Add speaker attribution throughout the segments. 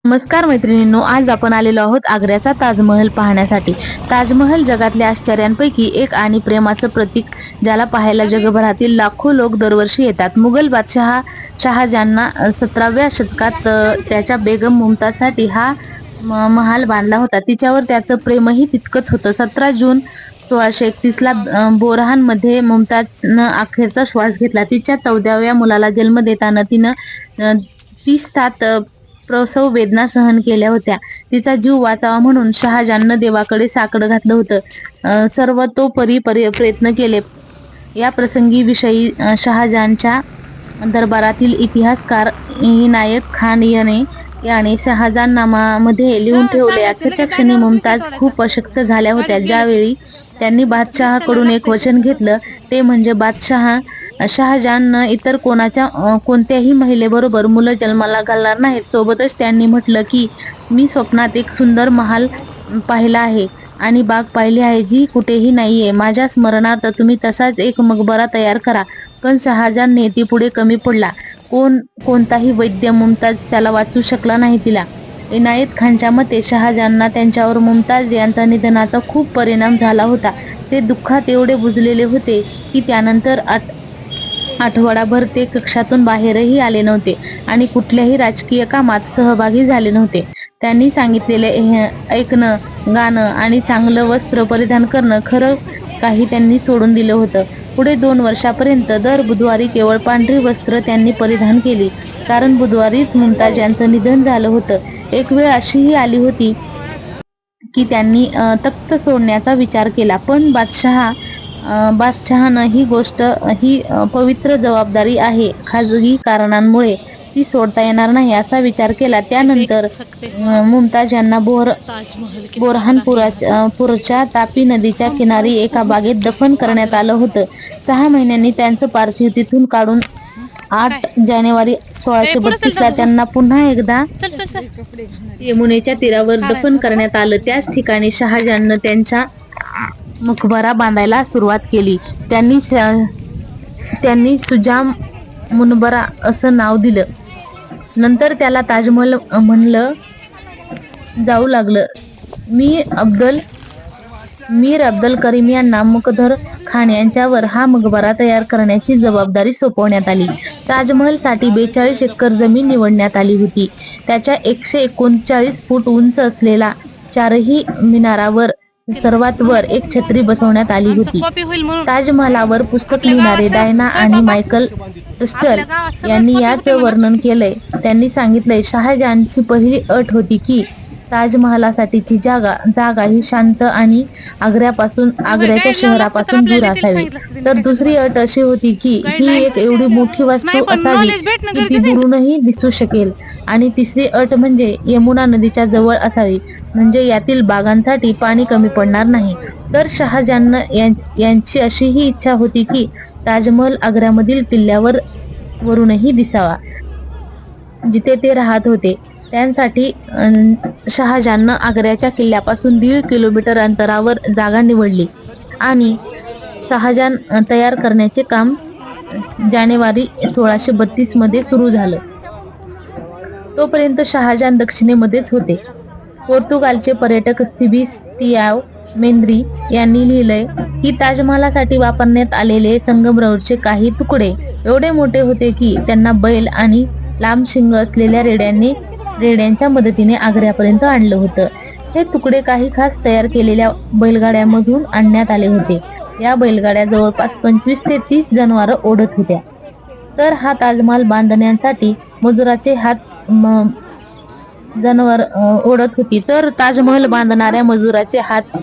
Speaker 1: नमस्कार मैत्रिणींनो, आज आपण आलेलो आहोत आग्र्याचा ताजमहल पाहण्यासाठी। ताजमहल जगातल्या आश्चर्यांपैकी एक आणि प्रेमाचं प्रतीक, ज्याला पाहायला जगभरातील लाखो लोक दरवर्षी येतात। मुघल बादशहा शहाजहाननं 17व्या शतकात त्याच्या बेगम मुमताजसाठी हा महाल बांधला होता। तिच्यावर त्याचं प्रेमही तितकंच होतं। 17 जून 1631 ला बोरहानमध्ये मुमताजनं अखेरचा श्वास घेतला। तिच्या 14व्या मुलाला जन्म देताना तिनं 30 तास प्रसव वेदना सहन केल्या होत्या। तिचा जीव वाचावा म्हणून शहाजहाननं देवाकडे साकडं घातलं होतं। सर्वतोपरी प्रयत्न केले। या प्रसंगी विषयी शहाजहानच्या दरबारातील इतिहासकार इनायत खान याने शहाजहाननामामध्ये लिहून ठेवले। अखेरच्या क्षणी मुमताज खूप अशक्त झाल्या होत्या। ज्यावेळी त्यांनी बादशहाकडून एक वचन घेतलं, ते म्हणजे शहाजहाननं इतर कोणत्याही महिलेबरोबर मुलं जन्माला घालणार नाहीत। सोबतच त्यांनी म्हटलं की मी स्वप्नात एक सुंदर महाल पाहिला आहे आणि बाग पाहिली आहे जी कुठेही नाहीये। माझ्या स्मरणार्थ तुम्ही तसाच एक मकबरा तयार करा। पण शहाजहान नियतीपुढे कमी पडला। कोणताही वैद्य मुमताज त्याला वाचू शकला नाही। तिला इनायत खानच्या मते शहाजहानला त्यांच्यावर मुमताज यांच्या निधनाचा खूप परिणाम झाला होता। ते दुःखात एवढे बुजलेले होते की त्यानंतर आठवडाभर ते कक्षातून बाहेरही आले नव्हते आणि कुठल्याही राजकीय कामात सहभागी झाले नव्हते। त्यांनी सांगितलेले ऐकणं, गाणं आणि चांगलं वस्त्र परिधान करणं खरं काही त्यांनी सोडून दिलं होतं। पुढे 2 वर्षापर्यंत दर बुधवारी केवळ पांढरी वस्त्र त्यांनी परिधान केली, कारण बुधवारीच मुमताज यांचं निधन झालं होतं। एक वेळ अशीही आली होती की त्यांनी तख्त सोडण्याचा विचार केला, पण बादशहानं ही पवित्र जबाबदारी आहे, खाजगी कारणांमुळे ती सोडता येणार नाही असा विचार केला। त्यानंतर मुमताज यांना बोरहानपूरच्या तापी नदीच्या किनारी एका बागेत दफन करण्यात आलं होतं। 6 महिन्यांनी त्यांचं पार्थिव तिथून काढून 8 जानेवारी 1632 ला त्यांना पुन्हा एकदा यमुनेच्या तीरावर दफन करण्यात आलं। त्याच ठिकाणी शहाजहाननं त्यांचा मकबरा बांधायला सुरुवात केली। त्यांनी सुजाम मुनबरा असं नाव दिलं। नंतर त्याला ताजमहल म्हणलं जाऊ लागलं। मीर अब्दल करीम यांना मुकदर खान यांच्यावर हा मकबरा तयार करण्याची जबाबदारी सोपवण्यात आली। ताजमहलसाठी 42 एकर जमीन निवडण्यात आली होती। त्याच्या 139 फूट उंच असलेल्या 4ही मिनारावर सर्वात वर एक छत्री बसवण्यात आली होती। ताजमहलावर पुस्तक लिहिणारे डायना आणि मायकल क्रिस्टल यांनी याचं वर्णन केलंय। त्यांनी सांगितलंय, शहाजहानची पहिली अट होती की ताजमहालासाठीची जागा ही शांत आणि आग्र्याच्या शहरापासून दूर असावी। तर दुसरी अट अशी होती की ही एक एवढी मोठी वास्तू असावी की ती दुरूनही दिसू शकेल, आणि तिसरी अट म्हणजे यमुना नदीच्या जवळ असावी, म्हणजे यातील बागांसाठी पाणी कमी पडणार नाही। तर शहाजहान यांची अशीही इच्छा होती की ताजमहल आग्र्यामधील किल्ल्यावरूनही दिसावा, जिथे ते राहत होते। त्यासाठी शहाजहाननं आग्र्याच्या किल्ल्यापासून 1.5 किलोमीटर अंतरावर जागा निवडली आणि शहाजहान तयार करण्याचे काम जानेवारी 1632 मध्ये सुरू झालं। तोपर्यंत शहाजहान दक्षिणेमध्येच होते। पोर्तुगालचे पर्यटक सेबॅस्टियान मेंद्री यांनी लिहिलंय की ताजमहालासाठी वापरण्यात आलेले संगमरवरचे काही तुकडे एवढे मोठे होते की त्यांना बैल आणि लांब शिंग असलेल्या रेड्यांच्या मदतीने आग्र्यापर्यंत आणलं होतं। हे तुकडे काही खास तयार केलेल्या बैलगाड्यांमधून आणण्यात आले होते। या बैलगाड्या जवळपास 25 ते 30 जनावरं ओढत होत्या। तर हा ताजमहाल बांधण्यासाठी मजुराचे हात जनावर ओढत होती। तर ताजमहल बांधणाऱ्या मजुराचे हात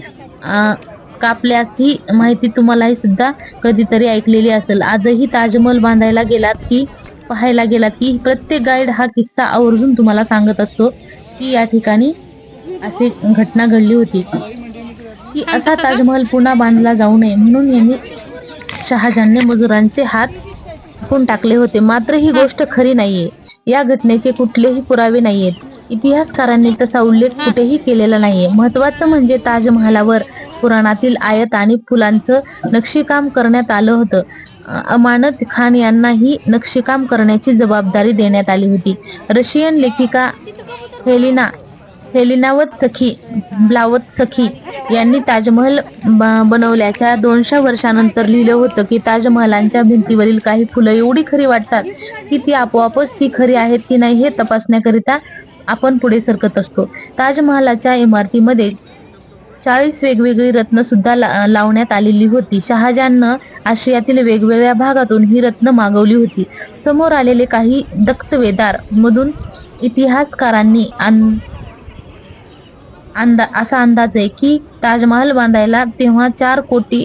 Speaker 1: कापल्याची माहिती तुम्हालाही सुद्धा कधीतरी ऐकलेली असेल। आजही ताजमहल पाहायला गेलात की प्रत्येक गाईड हा किस्सा आवर्जून तुम्हाला सांगत असतो की या ठिकाणी अशी घटना घडली होती, की असा ताजमहल पुन्हा बांधला जाऊ नये म्हणून शहाजहानने मजुरांचे हात कापून टाकले होते। मात्र ही गोष्ट खरी नाहीये। या घटनेचे कुठलेही पुरावे नाहीयेत। इतिहासकारांनी तसा उल्लेख कुठेही केलेला नाहीये। महत्वाचं म्हणजे ताजमहालावर कुराणातील आयत आणि फुलांचं नक्षीकाम करण्यात आलं होतं। अमानत खान यांना ही नक्षीकाम करण्याची जबाबदारी देण्यात आली होती। रशियन लेखिका हेलिनावत सखी ब्लावत सखी यांनी ताजमहल बनवल्याच्या 200 वर्षानंतर लिहिलं होतं की ताजमहालांच्या भिंतीवरील काही फुलं एवढी खरी वाटतात की ती आपोआपच ती खरी आहेत की नाही हे तपासण्याकरिता आपण पुढे सरकत असतो. ताजमहालाच्या इमारतीमध्ये 40 वेगवेगळी रत्न सुद्धा लावण्यात आलेली होती. शहाजहाननं आशियातील वेगवेगळ्या भागातून ही रत्न मागवली होती. समोर आलेले काही दस्तऐवज मधून इतिहासकारांनी असा अंदाज आहे की ताजमहाल बांधायला तेव्हा 4 कोटी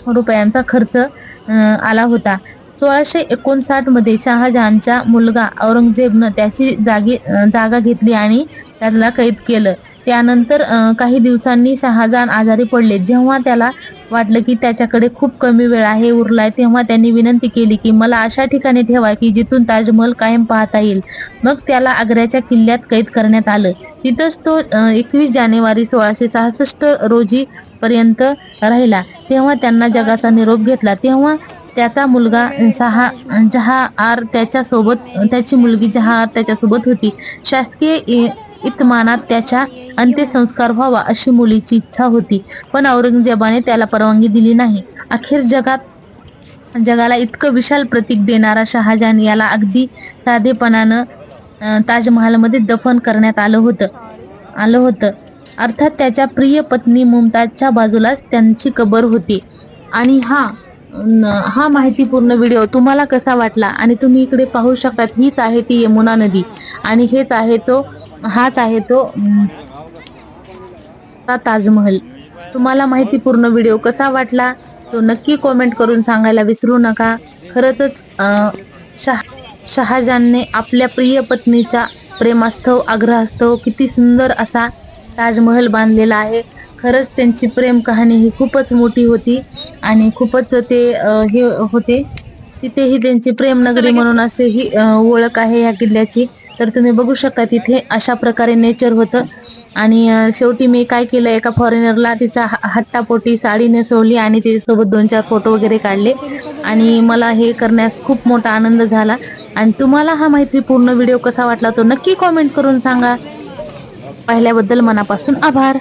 Speaker 1: रुपयांचा खर्च आला होता. 1659 मध्ये शहाजहानच्या मुलगा औरंगजेबनं त्याची जागा घेतली आणि त्याला कैद केलं. त्यानंतर काही दिवसांनी शहाजहान आजारी पडले. जेव्हा त्याला वाटलं की त्याच्याकडे खूप कमी वेळ आहे उरलाय, तेव्हा त्यांनी विनंती केली की मला अशा ठिकाणी ठेवा की जिथून ताजमहल कायम पाहता येईल. मग त्याला आग्र्याच्या किल्ल्यात कैद करण्यात आलं. तिथंच तो 21 जानेवारी 1666 रोजी पर्यंत राहिला. तेव्हा त्यांना जगाचा निरोप घेतला. तेव्हा त्याचा मुलगा जहाआर त्याची मुलगी जहाआर त्याच्यासोबत होती. शासकीय इतमानात त्याच्या अंत्यसंस्कार व्हावा अशी मुलीची इच्छा होती, पण औरंगजेबाने त्याला परवानगी दिली नाही. अखेर जगाला इतकं विशाल प्रतीक देणारा शहाजहान याला अगदी साधेपणानं ताजमहालमध्ये दफन करण्यात आलं होतं. अर्थात त्याच्या प्रिय पत्नी मुमताजच्या बाजूलाच त्यांची कबर होती. आणि हा माहितीपूर्ण व्हिडिओ तुम्हाला कसा वाटला? आणि तुम्ही इकडे पाहू शकता, हीच आहे ती यमुना नदी आणि हाच आहे तो ताजमहल. तुम्हाला माहितीपूर्ण व्हिडिओ कसा वाटला तो नक्की कॉमेंट करून सांगायला विसरू नका. खरंच शहाजहानने आपल्या प्रिय पत्नीच्या प्रेमास्तव आग्रहास्तव किती सुंदर असा ताजमहल बांधलेला आहे. खरंच त्यांची प्रेम कहाणी ही खूपच मोठी होती आणि खूपच ते हे होते. तिथेही त्यांची प्रेमनगरी म्हणून असे ही ओळख आहे या किल्ल्याची. तर तुम्ही बघू शकता तिथे अशा प्रकारे नेचर होतं. आणि शेवटी मी काय केलं, एका फॉरेनरला तिचा हट्टापोटी साडी नेसवली आणि तिच्यासोबत 2-4 फोटो वगैरे काढले आणि मला हे करण्यास खूप मोठा आनंद झाला. आणि तुम्हाला हा माहितीपूर्ण व्हिडिओ कसा वाटला तो नक्की कॉमेंट करून सांगा. पाहिल्याबद्दल मनापासून आभार.